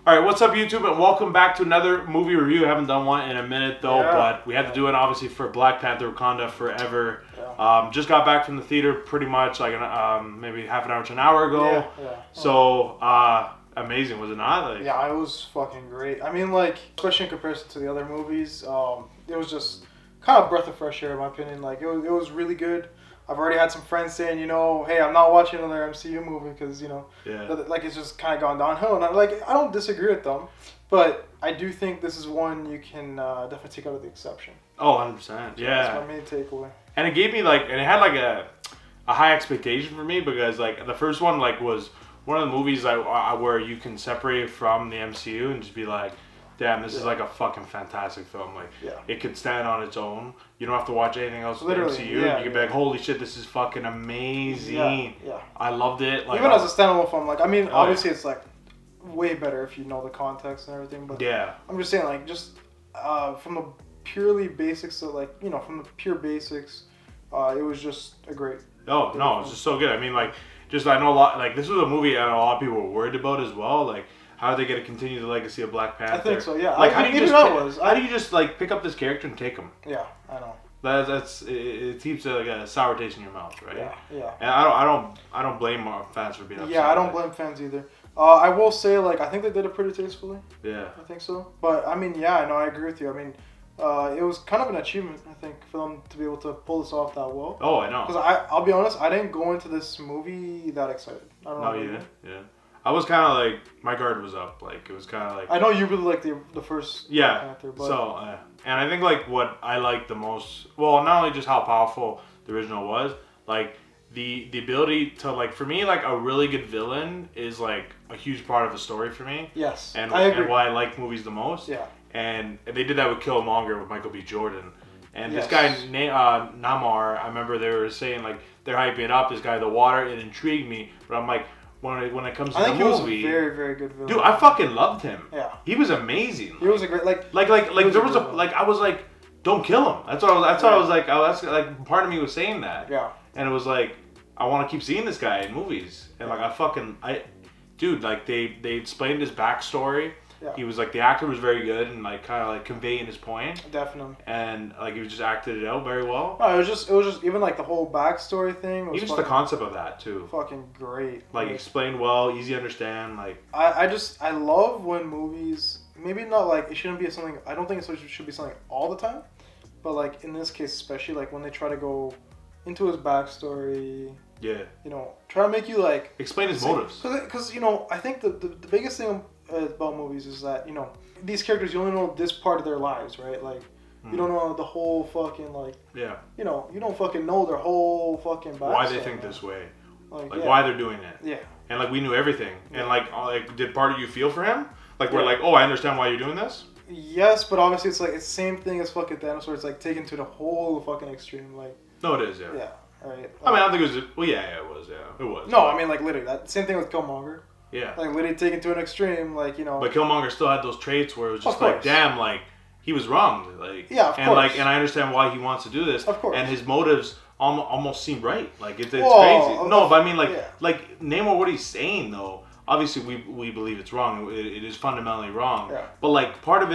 Alright, what's up YouTube, and welcome back to another movie review. I haven't done one in a minute though, but we had to do it obviously for Black Panther, Wakanda Forever. Just got back from the theater pretty much like maybe half an hour to an hour ago. So, amazing, was it not? Like, yeah, it was fucking great. I mean, like, especially in comparison to the other movies, it was just kind of breath of fresh air in my opinion. Like, it was really good. I've already had some friends saying, you know, hey, I'm not watching another MCU movie because, you know, like it's just kind of gone downhill. And I don't disagree with them, but I do think this is one you can definitely take out of the exception. Oh, 100%. Yeah. That's my main takeaway. And it gave me and it had like a high expectation for me because like the first one was one of the movies where you can separate it from the MCU and just be like, damn, this is like a fucking fantastic film. Like, it could stand on its own. You don't have to watch anything else with the MCU. You can be like, holy shit, this is fucking amazing. I loved it. Like, even as a standalone film, like, I mean, obviously it's like way better if you know the context and everything. But I'm just saying, like, just from the purely basics, so like, you know, from the pure basics, it was just a great. Oh no, it's just so good. I mean, like, just I know a lot. Like, this was a movie I know a lot of people were worried about as well. Like, how are they going to continue the legacy of Black Panther? I think so, yeah. Like, how do you just like pick up this character and take him? Yeah, I know. It keeps like a sour taste in your mouth, right? Yeah. And I don't blame our fans for being upset. Yeah, I don't blame fans either. I will say, like, I think they did it pretty tastefully. Yeah. I think so. But I mean, yeah, no, I agree with you. I mean, it was kind of an achievement, I think, for them to be able to pull this off that well. Oh, I know. Because I'll be honest, I didn't go into this movie that excited. I don't know. No, you didn't? Yeah. I was kind of like, my guard was up. Like, it was kind of like... I know you really liked the first Panther, but... So, and I think, like, what I liked the most... Well, not only just how powerful the original was, like, the ability to, like, for me, like, a really good villain is, like, a huge part of a story for me. Yes, and, I agree. And why I like movies the most. Yeah. And they did that with Killmonger with Michael B. Jordan. And this guy, Namor, I remember they were saying, like, they're hyping it up, this guy, the water, it intrigued me. But I'm like... When it comes to the movie, I think he was a very, very good villain. Dude, I fucking loved him. Yeah, he was amazing. He was a great there was I was like, don't kill him. That's what I was like. Like part of me was saying that. Yeah. And it was like, I want to keep seeing this guy in movies. And like dude, like they explained his backstory. Yeah. He was like, the actor was very good and like kind of like conveying his point. Definitely. And like he just acted it out very well. No, it was just even like the whole backstory thing. Was even just the concept of that too. Fucking great. Like explained well, easy to understand. Like I love when movies, maybe not like, it shouldn't be something, I don't think it should be something all the time, but like in this case especially, like when they try to go into his backstory. Yeah. You know, try to make you like explain his motives. Because you know, I think the biggest thing about movies is that, you know, these characters, you only know this part of their lives, right? Like, you don't know the whole fucking, like, you know, you don't fucking know their whole fucking backstory. Why they think this way. Like why they're doing it. Yeah. And, like, we knew everything. And, like, did part of you feel for him? Like, we're like, oh, I understand why you're doing this? Yes, but obviously it's, like, it's the same thing as fucking Thanos, where it's, like, taken to the whole fucking extreme, like. No, it is, Yeah, right. I mean, I don't think it was, well, yeah, it was, yeah. It was. No, I mean, like, literally, that same thing with Killmonger. Yeah. Like, literally taken to an extreme, like, you know. But Killmonger still had those traits where it was just like, damn, like, he was wrong. Like, yeah, of course. Like, and I understand why he wants to do this. Of course. And his motives almost seem right. Like, it's crazy. No, but I mean, like, name what he's saying, though. Obviously, we believe it's wrong. It is fundamentally wrong. Yeah. But, like, part of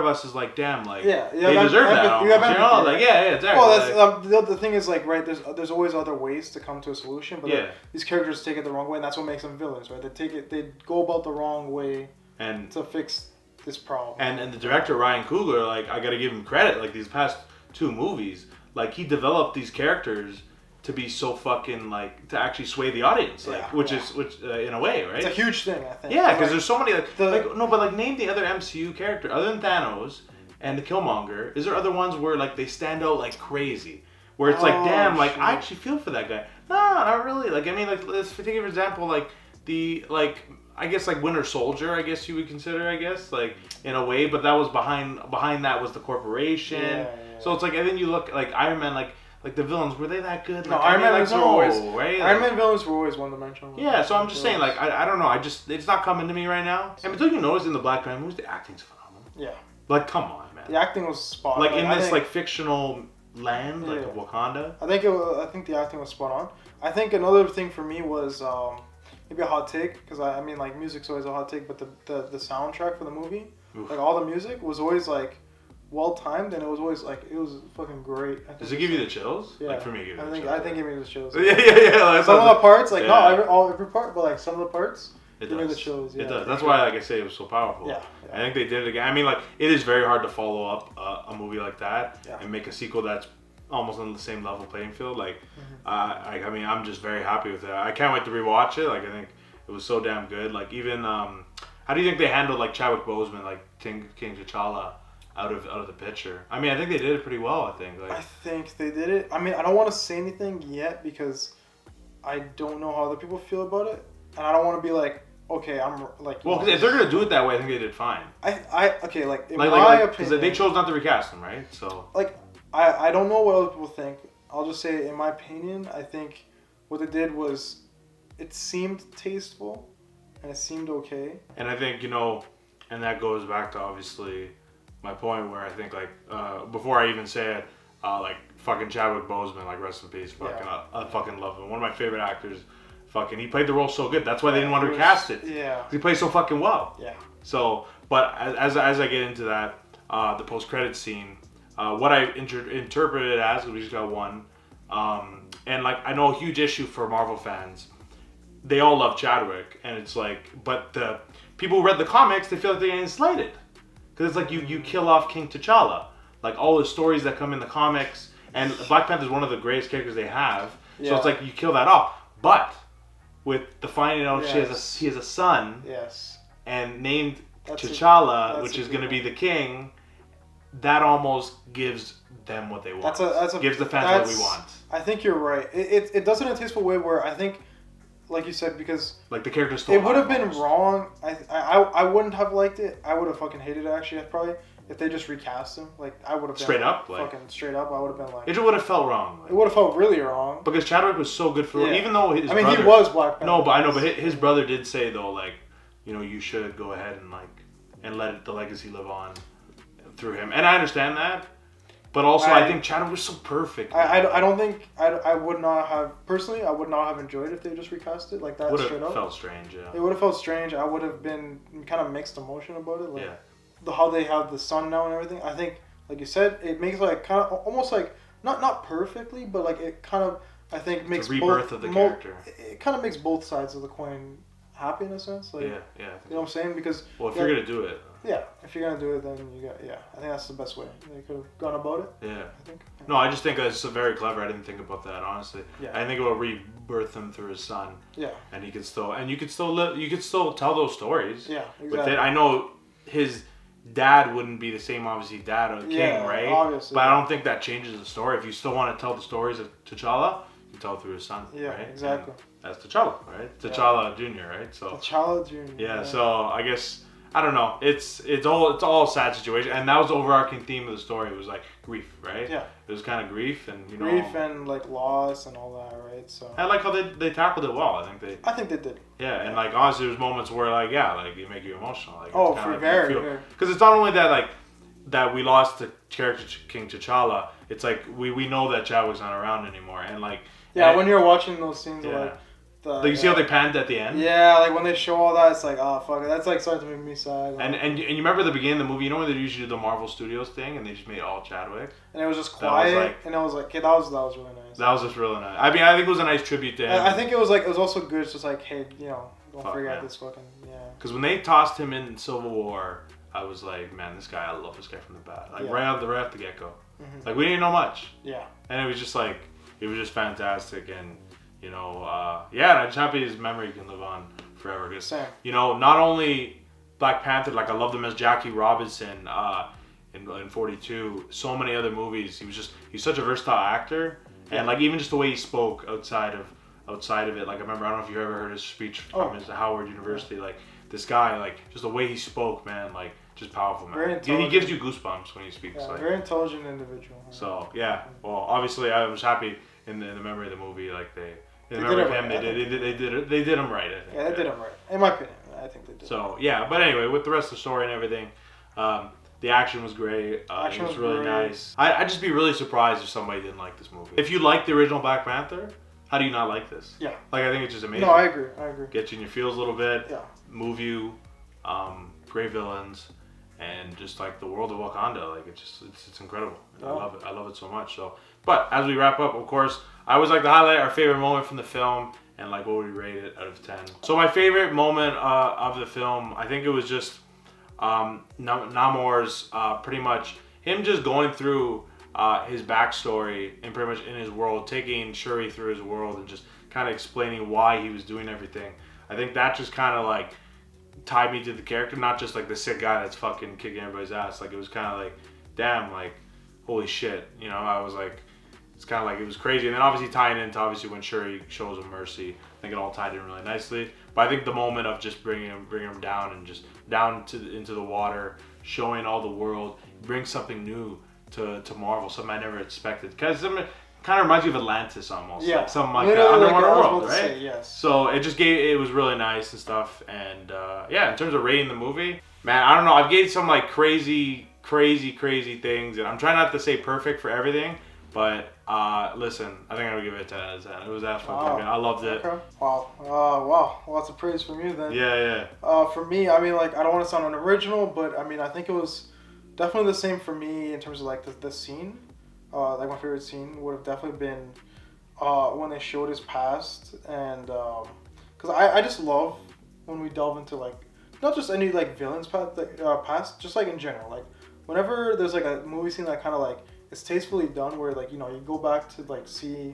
us is like, damn, like, they deserve that almost, you know? Like, exactly. Well, that's, the thing is, like, right, there's always other ways to come to a solution, but these characters take it the wrong way, and that's what makes them villains, right? They go about the wrong way to fix this problem. And the director, Ryan Coogler, like, I gotta give him credit, like, these past 2 movies, like, he developed these characters to be so fucking, like, to actually sway the audience, like, which in a way, right? It's a huge thing, I think. Yeah, because there's so many, but name the other MCU character, other than Thanos and the Killmonger, is there other ones where, like, they stand out like crazy? Where it's like, damn, like, I actually feel for that guy. No, not really. Like, I mean, like, let's take, for example, like, I guess, like, Winter Soldier, I guess you would consider, I guess, like, in a way, but that was behind that was the corporation. Yeah. So it's like, and then you look, like, Iron Man, like the villains, were they that good? No, like, Iron Man villains were always right? Iron Man villains were always one-dimensional. Yeah, so I'm just saying, like, I don't know, it's not coming to me right now. And don't you notice in the Black Panther movies, the acting's phenomenal. Yeah. Like, come on, man. The acting was spot on. Like, in this, like, fictional land, like, of Wakanda. I think the acting was spot on. I think another thing for me was, maybe a hot take, because I mean like music's always a hot take, but the soundtrack for the movie, Oof. like all the music was always like well timed, and it was always like it was fucking great. Does it give you the chills? Yeah. Like for me, it gives me the chills. I think it gave me the chills. Yeah. Like, some of the parts, like yeah. not every part, but like some of the parts. It give me does. the chills. Yeah. It does. That's why, like I say, it was so powerful. Yeah. I think they did it again. I mean, like it is very hard to follow up a movie like that Yeah. and make a sequel that's almost on the same level playing field. Like, I mean, I'm just very happy with it. I can't wait to rewatch it. Like, I think it was so damn good. Like, even how do you think they handled like Chadwick Boseman, like King T'Challa, out of the picture? I mean, I think they did it pretty well. I think. Like, I think they did it. I mean, I don't want to say anything yet because I don't know how other people feel about it, and I don't want to be like, okay, I'm like. well, if they're gonna do it that way, I think they did fine. Okay, like in my opinion, because they chose not to recast him, right? So. Like, I don't know what other people think. I'll just say, in my opinion, I think what they did was, it seemed tasteful, and it seemed okay. And I think, and that goes back to obviously my point where I think like before I even say it, like fucking Chadwick Boseman, like rest in peace, fucking I fucking love him. One of my favorite actors. Fucking, he played the role so good. That's why they didn't want to recast it. Yeah. He played so fucking well. Yeah. So, but as I get into that, the post credit scene, what I interpreted it as, because we just got one, and like I know a huge issue for Marvel fans. They all love Chadwick, and it's like, but the people who read the comics, they feel like they're getting slighted, because it's like you kill off King T'Challa, like all the stories that come in the comics, and Black Panther is one of the greatest characters they have. Yeah. So it's like you kill that off, but with the finding out Yes. he has a son, Yes. and named That's T'Challa, which is going to be the king, that almost gives them what they want. Gives the fans what we want. I think you're right. It does it in a tasteful way where I think, like you said, because like the character's still it would have been almost wrong. I wouldn't have liked it. I would have fucking hated it actually probably if they just recast him. Like I would have been straight up, fucking straight up. I would have been like it would have felt wrong. Like, it would have felt really wrong because Chadwick was so good for even though his he brother, was Black Panther. No, but I know, but his brother did say though, like, you should go ahead and let the legacy live on through him, and I understand that. But also, I think Chadwick was so perfect. I don't think I would not have personally. I would not have enjoyed if they just recast it like that. Would straight have up. felt strange. Yeah. It would have felt strange. I would have been kind of mixed emotion about it. Like yeah. how they have the son now and everything. I think, like you said, it makes like kind of almost like not perfectly, but like it kind of makes a rebirth of the character. It kind of makes both sides of the coin happy in a sense. Like, yeah. You know what I'm saying? Because if you're gonna do it. Yeah, if you're gonna do it, then you got. Yeah, I think that's the best way they could have gone about it. Yeah. I think. Yeah. No, I just think it's very clever. I didn't think about that honestly. Yeah. I think it will rebirth him through his son. Yeah. And you could still tell those stories. Yeah, exactly. With it, I know his dad wouldn't be the same, obviously, dad of the king, right? Obviously. But I don't think that changes the story. If you still want to tell the stories of T'Challa, you tell it through his son. Yeah, right? exactly. And that's T'Challa, right? T'Challa Jr., right? So. T'Challa Jr. Yeah. So I guess. I don't know. It's all a sad situation, and that was the overarching theme of the story. It was like grief, right? Yeah. It was kind of grief and grief and like loss and all that, right? So I like how they tackled it well. I think they did. Yeah, and like honestly, there's moments where like it make you emotional. Like for very. Because it's not only that that we lost the character King T'Challa. It's like we know that Chadwick's not around anymore, and like when you're watching those scenes, like you see how they panned at the end? Yeah, like when they show all that, it's like, oh fuck, that's like starting to make me sad. Like, and you remember the beginning of the movie? You know when they usually do the Marvel Studios thing, and they just made it all Chadwick, and it was just quiet, and I was like, that was really nice. That was just really nice. I mean, I think it was a nice tribute to him. I think it was also good. It's just like, hey, don't forget this fucking Because when they tossed him in Civil War, I was like, man, this guy, I love this guy from the bat. Like right off the get go. Mm-hmm. Like we didn't know much. Yeah. And it was just fantastic, and. And I'm just happy his memory can live on forever. Because, not only Black Panther, like I loved him as Jackie Robinson in 42, so many other movies. He's such a versatile actor, and like even just the way he spoke outside of it. Like I don't know if you ever heard his speech from his Howard University. Like this guy, like just the way he spoke, man, like just powerful, man. He gives you goosebumps when he speaks. Yeah, like, very intelligent individual. So well, obviously I was happy in the memory of the movie, like they did him, they did him right, I think. Yeah, they did him right. In my opinion, I think they did. So, but anyway, with the rest of the story and everything, the action was great. It was really nice. I'd just be really surprised if somebody didn't like this movie. If you liked the original Black Panther, how do you not like this? Yeah. Like, I think it's just amazing. No, I agree. Get you in your feels a little bit. Yeah. Move you. Great villains. And just like the world of Wakanda, like it's incredible. Yeah. I love it so much. So, but as we wrap up, of course, I always like to highlight our favorite moment from the film and like what we rate it out of 10. So my favorite moment of the film, I think it was just Namor's pretty much him just going through his backstory and pretty much in his world, taking Shuri through his world and just kind of explaining why he was doing everything. I think that just kind of like tied me to the character, not just like the sick guy that's fucking kicking everybody's ass. Like it was kind of like, damn, like holy shit, you know. I was like, it's kind of like it was crazy, and then obviously tying into obviously when Shuri shows him mercy, I think it all tied in really nicely. But I think the moment of just bringing him down and just down into the water, showing all the world, brings something new to Marvel, something I never expected. Because kind of reminds you of Atlantis almost. Yeah. Like something like that. Underwater world, right? Say, yes. So it just it was really nice and stuff. And yeah, in terms of rating the movie, man, I don't know. I've gave some like crazy things. And I'm trying not to say perfect for everything. But listen, I think I would give it a 10 out of 10. It was that fucking good. I loved it. Okay. Wow. Lots of praise from you then. Yeah. For me, I mean, like, I don't want to sound unoriginal, but I mean, I think it was definitely the same for me in terms of like the scene. Like my favorite scene would have definitely been when they showed his past, and because I just love when we delve into like not just any like villains past, just like in general, like whenever there's like a movie scene that kind of like it's tastefully done, where like, you know, you go back to like see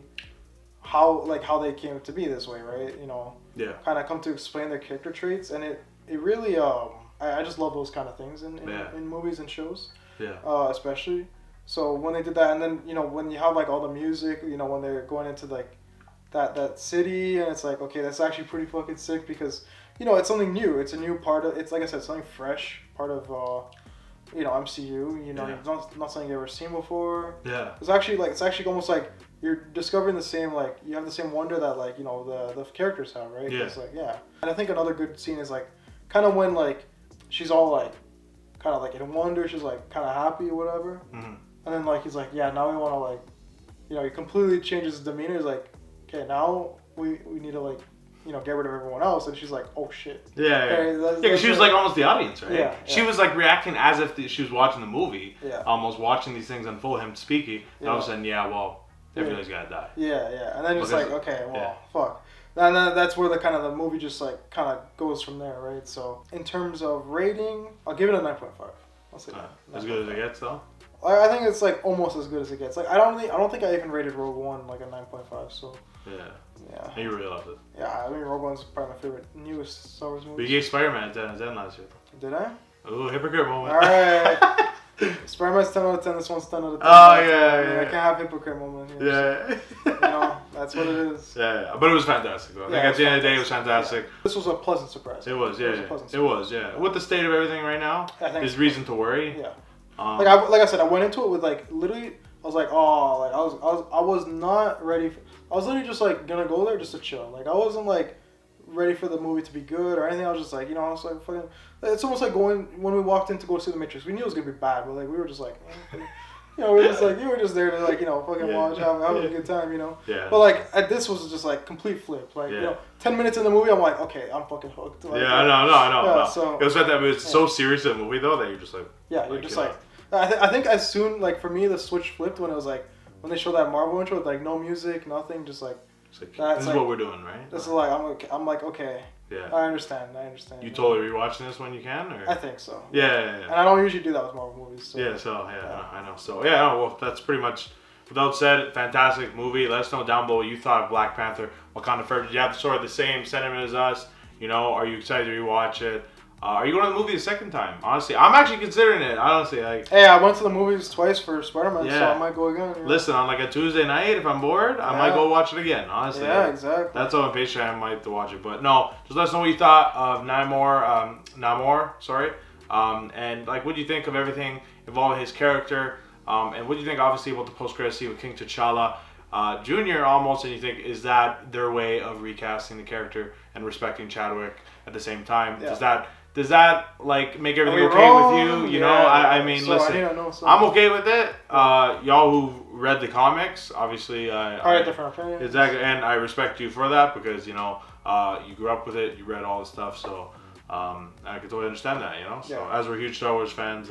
how they came to be this way, right? You know, yeah, kind of come to explain their character traits, and it really I just love those kind of things in movies and shows, especially. So when they did that, and then, you know, when you have like all the music, you know, when they're going into like that city, and it's like, okay, that's actually pretty fucking sick, because, you know, it's something new. It's a new part of, it's like I said, something fresh, part of you know, MCU. You know, not something you've ever seen before. Yeah. It's actually almost like you're discovering the same, like, you have the same wonder that, like, you know, the characters have, right? Yeah. It's like, yeah. And I think another good scene is like kind of when like she's all like kind of like in wonder, she's like kind of happy or whatever. Mm-hmm. And then, like, he's like, yeah, now we want to, like, you know, he completely changes his demeanor. He's like, okay, now we need to, like, you know, get rid of everyone else. And she's like, oh, shit. Yeah. Okay, Because she was, like, almost the audience, right? Yeah. She was, like, reacting as if she was watching the movie. Yeah. Almost watching these things unfold, him speaking. And all of a sudden, everybody's got to die. Yeah. And then it's like, okay, well, fuck. And then that's where the movie just, like, kind of goes from there, right? So, in terms of rating, I'll give it a 9.5. I'll say that. As good as it gets, though? I think it's like almost as good as it gets. Like I don't think I even rated Rogue One like a 9.5. So yeah. You really loved it. Yeah, I mean Rogue One's probably my favorite newest Star Wars movie. We gave Spider-Man a 10 out of 10 last year. Did I? Ooh, hypocrite moment. All right. Spider-Man's 10 out of 10. This one's 10 out of 10. Oh yeah. I can't have hypocrite moment here. Yeah. So, you know, that's what it is. Yeah. But it was fantastic though. Like at the end of the day, it was fantastic. Yeah. This was a pleasant surprise. It was. Yeah. With the state of everything right now, there's reason to worry. Yeah. Like I said, I went into it with like literally, I was like, oh, like I was not ready. I was literally just like gonna go there just to chill. Like I wasn't like ready for the movie to be good or anything. I was just like, you know, I was like fucking. It's almost like when we walked in to go see The Matrix. We knew it was gonna be bad, but like we were just like, you know, we were just like, you were just there to like, you know, fucking watch, have a good time, you know. Yeah. But like this was just like complete flip. Like you know, 10 minutes in the movie, I'm like, okay, I'm fucking hooked. Like, I know. So it was that it's so serious in the movie though that you're just like. Yeah, you're just like. I think as soon, like, for me, the switch flipped when it was, like, when they showed that Marvel intro with, like, no music, nothing, just, like... This is what we're doing, right? This is, like, I'm like, okay. Yeah. I understand. You totally rewatching this when you can, or? I think so. Yeah. And I don't usually do that with Marvel movies, so... I know. So, well, that's pretty much... Without said, fantastic movie. Let us know down below what you thought of Black Panther, Wakanda Forever. Did you have sort of the same sentiment as us? You know, are you excited to rewatch it? Are you going to the movie the second time? Honestly, I'm actually considering it. Honestly, like. Hey, I went to the movies twice for Spider-Man, so I might go again. You know? Listen, on like a Tuesday night, if I'm bored, I might go watch it again. Honestly. Yeah, exactly. That's how impatient I might to watch it. But no, just let us know what you thought of Namor. Sorry. And like, what do you think of everything involving his character? And what do you think, obviously, about the post-credit scene with King T'Challa Jr. almost? And you think, is that their way of recasting the character and respecting Chadwick at the same time? Yeah. Does that like make everything okay wrong? with you? You know, Yeah. I mean, So, listen, I didn't know, so. I'm okay with it. Y'all who read the comics, obviously, I had different opinions. exactly, and I respect you for that because you know you grew up with it, you read all the stuff, so I can totally understand that. You know, so Yeah. as we're huge Star Wars fans,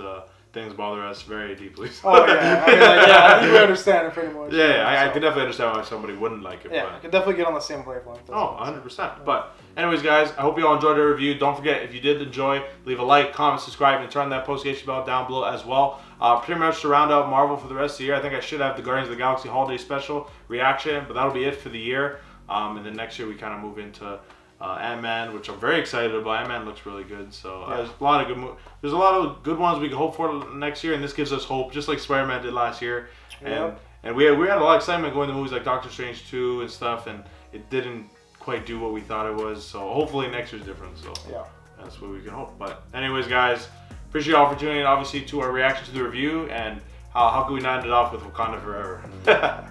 things bother us very deeply. So. Oh yeah, I mean, like, yeah, I think we understand it pretty much. Yeah, I could definitely understand why somebody wouldn't like it. Yeah, but. I could definitely get on the same wavelength. Oh, 100%. But anyways, guys, I hope you all enjoyed the review. Don't forget, if you did enjoy, leave a like, comment, subscribe, and turn that post-notification bell down below as well. Pretty much to round out Marvel for the rest of the year. I think I should have the Guardians of the Galaxy Holiday Special reaction, but that'll be it for the year. And then next year we kind of move into Ant-Man, which I'm very excited about. Ant-Man looks really good. So there's a lot of there's a lot of good ones we can hope for next year, and this gives us hope, just like Spider-Man did last year. And we had a lot of excitement going to movies like Doctor Strange 2 and stuff, and it didn't quite do what we thought it was. So hopefully next year's different. So that's what we can hope. But anyways, guys, appreciate you all for tuning in, obviously, to our reaction to the review, and how could we not end it off with Wakanda Forever?